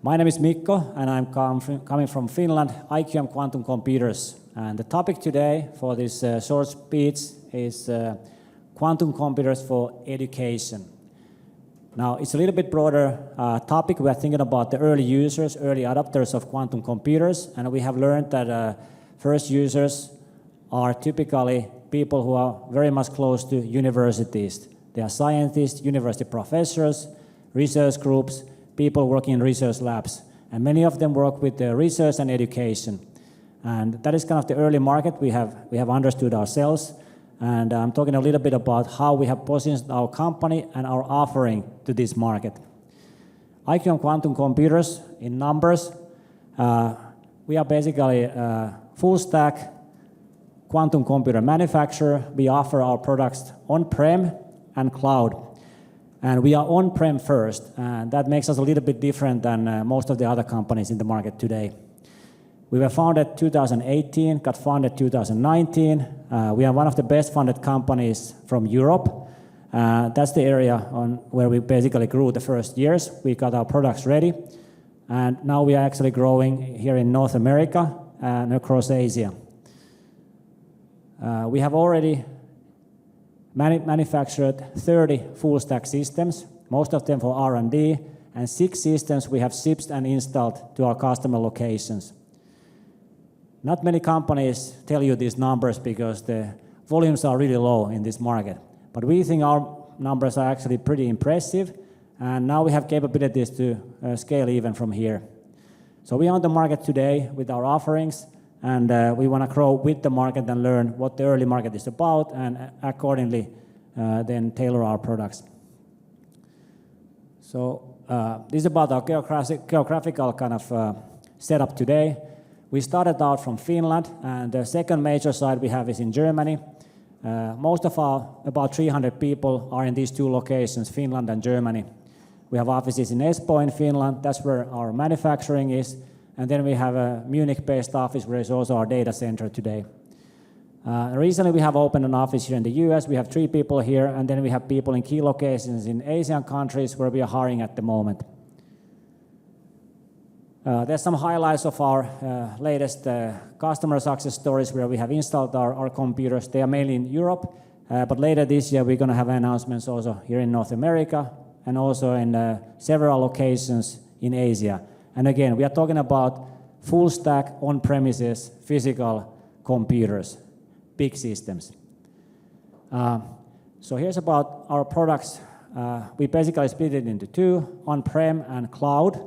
My name is Mikko, and I'm coming from Finland, IQM Quantum Computers. And the topic today for this short speech is quantum computers for education. Now, it's a little bit broader topic. We are thinking about the early users, early adopters of quantum computers, and we have learned that first users are typically people who are very much close to universities. They are scientists, university professors, research groups, people working in research labs, and many of them work with research and education. And that is kind of the early market we have understood ourselves. And I'm talking a little bit about how we have positioned our company and our offering to this market. IQM Quantum Computers, in numbers, we are basically a full stack quantum computer manufacturer. We offer our products on-prem and cloud. And we are on-prem first, and that makes us a little bit different than most of the other companies in the market today. We were founded 2018, got funded 2019. We are one of the best funded companies from Europe. That's the area where we basically grew the first years. We got our products ready, and now we are actually growing here in North America and across Asia. We have already manufactured 30 full stack systems, most of them for R&D, and 6 systems we have shipped and installed to our customer locations. Not many companies tell you these numbers because the volumes are really low in this market. But we think our numbers are actually pretty impressive, and now we have capabilities to scale even from here. So we are on the market today with our offerings, and we want to grow with the market and learn what the early market is about, and accordingly then tailor our products. So this is about our geographical kind of setup today. We started out from Finland, and the second major site we have is in Germany. Most of our, about 300 people, are in these 2 locations, Finland and Germany. We have offices in Espoo in Finland, that's where our manufacturing is. And then we have a Munich-based office where is also our data center today. Recently we have opened an office here in the US. We have 3 people here, and then we have people in key locations in Asian countries where we are hiring at the moment. There's some highlights of our latest customer success stories where we have installed our computers. They are mainly in Europe, but later this year we're going to have announcements also here in North America and also in several locations in Asia. And again, we are talking about full stack on-premises physical computers, big systems. So here's about our products. We basically split it into 2, on-prem and cloud.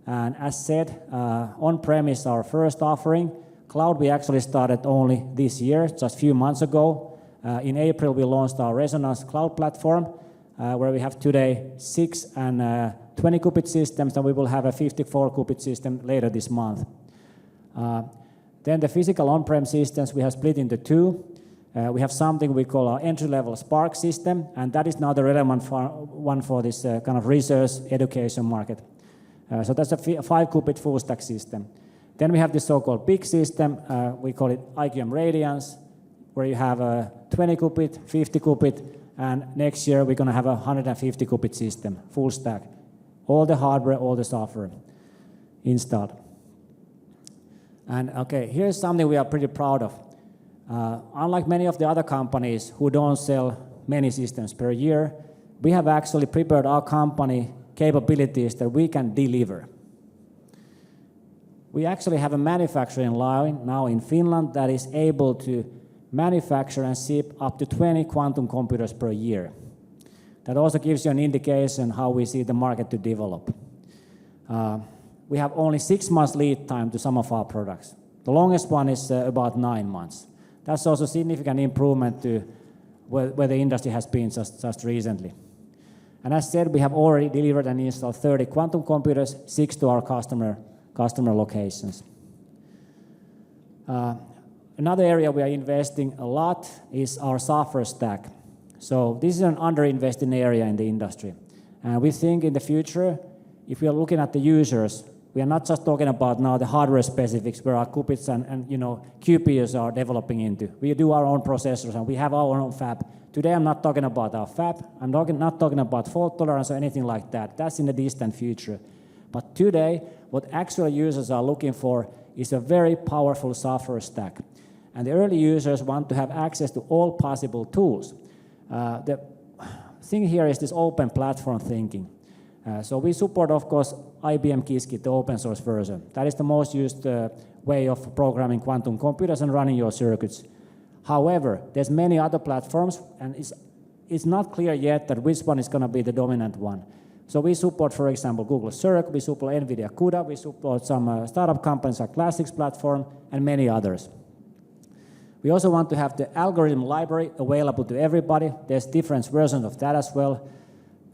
And as said, on-prem is our first offering. Cloud we actually started only this year, just a few months ago. In April we launched our Resonance Cloud platform, where we have today 6 and 20 qubit systems, and we will have a 54 qubit system later this month. Then the physical on-prem systems we have split into 2. We have something we call our entry-level Spark system, and that is now the relevant one for this kind of research education market. So that's a 5 qubit full stack system. Then we have the so-called big system, we call it IQM Radiance, where you have a 20 qubit, 50 qubit, and next year we're going to have a 150 qubit system, full stack. All the hardware, all the software installed. And okay, here's something we are pretty proud of. Unlike many of the other companies who don't sell many systems per year, we have actually prepared our company capabilities that we can deliver. We actually have a manufacturing line now in Finland that is able to manufacture and ship up to 20 quantum computers per year. That also gives you an indication how we see the market to develop. We have only 6 months lead time to some of our products. The longest one is about 9 months. That's also a significant improvement to where the industry has been just recently. And as said, we have already delivered and installed 30 quantum computers, 6 to our customer locations. Another area we are investing a lot is our software stack. So this is an underinvested area in the industry. And we think in the future, if we are looking at the users, we are not just talking about now the hardware specifics where our qubits and QPUs are developing into. We do our own processors and we have our own fab. Today I'm not talking about our fab. I'm not talking about fault tolerance or anything like that. That's in the distant future. But today, what actual users are looking for is a very powerful software stack. And the early users want to have access to all possible tools. The thing here is this open platform thinking. So we support, of course, IBM Qiskit, the open source version. That is the most used way of programming quantum computers and running your circuits. However, there's many other platforms, and it's not clear yet that which one is going to be the dominant one. So we support, for example, Google Circ, we support NVIDIA CUDA, we support some startup companies like Classics Platform, and many others. We also want to have the algorithm library available to everybody. There's different versions of that as well.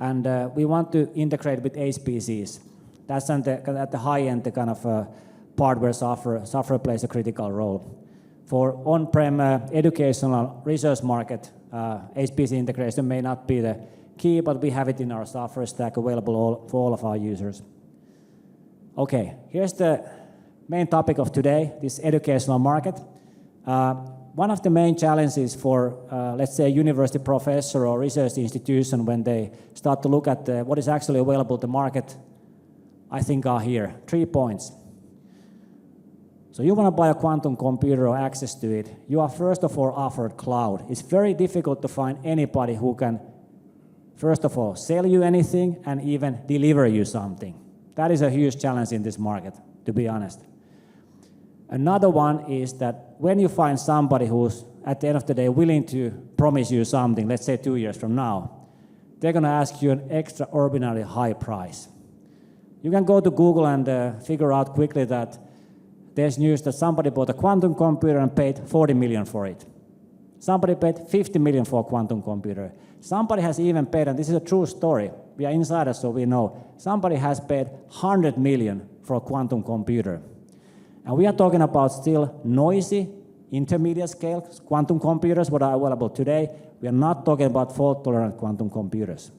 And we want to integrate with HPCs. That's at the high end, the kind of part where software plays a critical role. For on-prem educational research market, HPC integration may not be the key, but we have it in our software stack available for all of our users. Okay, here's the main topic of today, this educational market. One of the main challenges for, let's say, a university professor or research institution when they start to look at what is actually available to market, I think are here. 3 points. So you want to buy a quantum computer or access to it, you are first of all offered cloud. It's very difficult to find anybody who can, first of all, sell you anything and even deliver you something. That is a huge challenge in this market, to be honest. Another one is that when you find somebody who's, at the end of the day, willing to promise you something, let's say 2 years from now, they're going to ask you an extraordinarily high price. You can go to Google and figure out quickly that there's news that somebody bought a quantum computer and paid 40 million for it. Somebody paid 50 million for a quantum computer. Somebody has even paid, and this is a true story, we are insiders so we know, somebody has paid 100 million for a quantum computer. And we are talking about still noisy, intermediate scale quantum computers, what are available today. We are not talking about fault-tolerant quantum computers.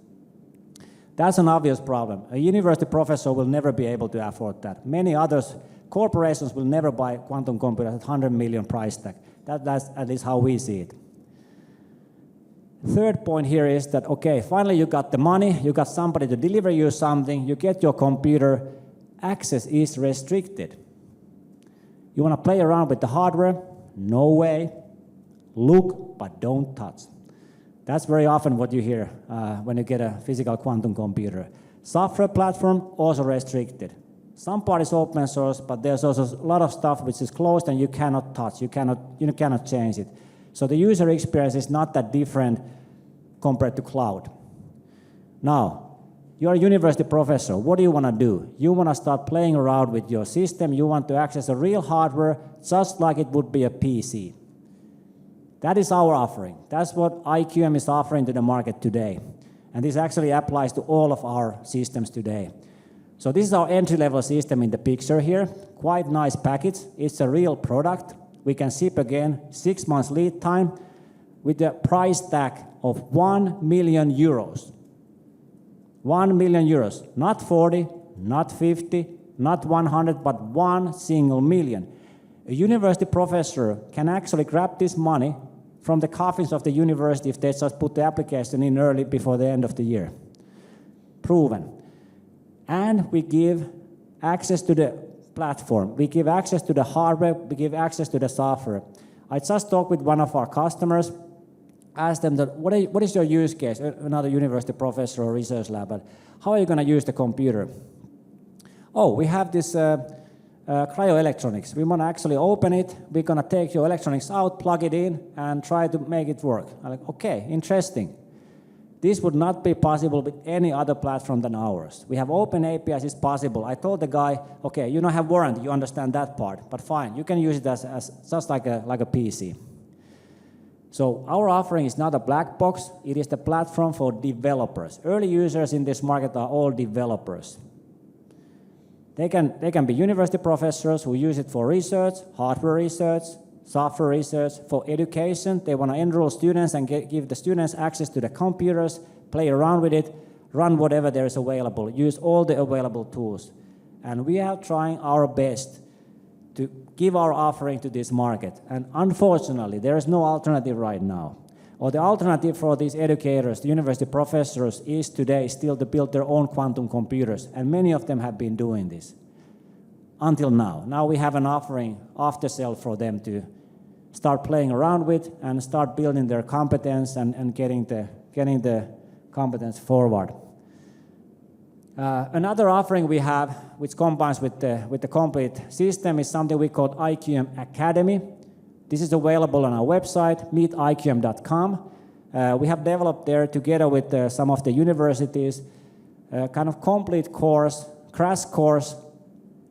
That's an obvious problem. A university professor will never be able to afford that. Many others, corporations will never buy quantum computers at 100 million price tag. That's at least how we see it. Third point here is that, okay, finally you got the money, you got somebody to deliver you something, you get your computer, access is restricted. You want to play around with the hardware? No way. Look, but don't touch. That's very often what you hear when you get a physical quantum computer. Software platform, also restricted. Some part is open source, but there's also a lot of stuff which is closed and you cannot touch, you cannot change it. So the user experience is not that different compared to cloud. Now, you're a university professor. What do you want to do? You want to start playing around with your system. You want to access a real hardware just like it would be a PC. That is our offering. That's what IQM is offering to the market today. And this actually applies to all of our systems today. So this is our entry-level system in the picture here. Quite nice package. It's a real product. We can ship again, 6 months lead time with a price tag of 1 million euros. 1 million euros, not 40, not 50, not 100, but 1 single million. A university professor can actually grab this money from the coffins of the university if they just put the application in early before the end of the year. Proven. And we give access to the platform. We give access to the hardware. We give access to the software. I just talked with one of our customers, asked them that, what is your use case? Another university professor or research lab. But how are you going to use the computer? Oh, we have this cryoelectronics. We want to actually open it. We're going to take your electronics out, plug it in, and try to make it work. I'm like, okay, interesting. This would not be possible with any other platform than ours. We have open APIs, it's possible. I told the guy, okay, you don't have warranty, you understand that part, but fine, you can use it as just like a PC. So our offering is not a black box, it is the platform for developers. Early users in this market are all developers. They can be university professors who use it for research, hardware research, software research, for education. They want to enroll students and give the students access to the computers, play around with it, run whatever there is available, use all the available tools. And we are trying our best to give our offering to this market. And unfortunately, there is no alternative right now. Or the alternative for these educators, the university professors, is today still to build their own quantum computers, and many of them have been doing this until now. Now we have an offering off the shelf for them to start playing around with and start building their competence and getting the competence forward. Another offering we have, which combines with the complete system, is something we call IQM Academy. This is available on our website, meetiqm.com. We have developed there, together with some of the universities, kind of complete course, crash course,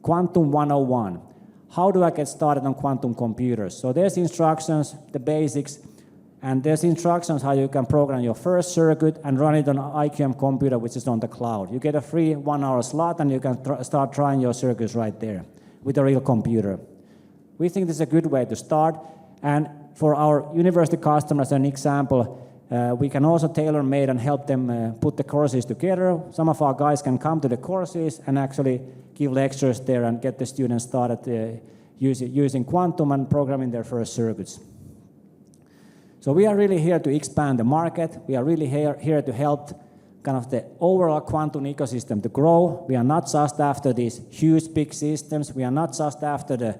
Quantum 101. How do I get started on quantum computers? So there's instructions, the basics, and there's instructions how you can program your first circuit and run it on an IQM computer, which is on the cloud. You get a free 1-hour slot, and you can start trying your circuits right there with a real computer. We think this is a good way to start, and for our university customers, an example, we can also tailor-made and help them put the courses together. Some of our guys can come to the courses and actually give lectures there and get the students started using quantum and programming their first circuits. So we are really here to expand the market. We are really here to help kind of the overall quantum ecosystem to grow. We are not just after these huge, big systems. We are not just after the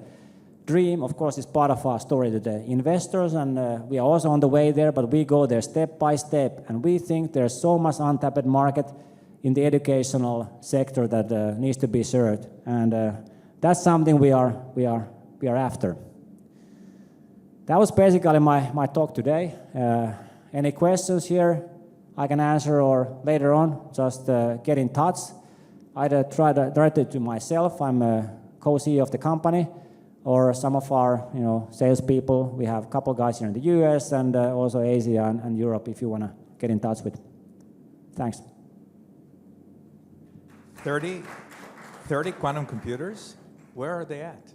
dream. Of course, it's part of our story to the investors, and we are also on the way there, but we go there step by step, and we think there's so much untapped market in the educational sector that needs to be served, and that's something we are after. That was basically my talk today. Any questions here I can answer, or later on just get in touch. Either try directly to myself, I'm a co-CEO of the company, or some of our salespeople. We have a couple guys here in the US and also Asia and Europe if you want to get in touch with. Thanks. 30 quantum computers? Where are they at?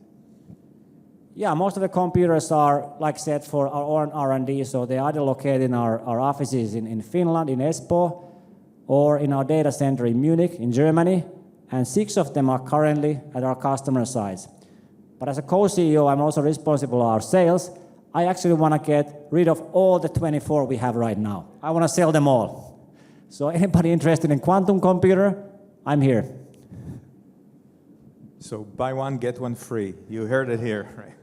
Yeah, most of the computers are, like I said, for our own R&D, so they are either located in our offices in Finland, in Espoo, or in our data center in Munich, in Germany, and 6 of them are currently at our customer sites. But as a co-CEO, I'm also responsible for our sales. I actually want to get rid of all the 24 we have right now. I want to sell them all. So anybody interested in quantum computer, I'm here. So buy one, get one free. You heard it here, right?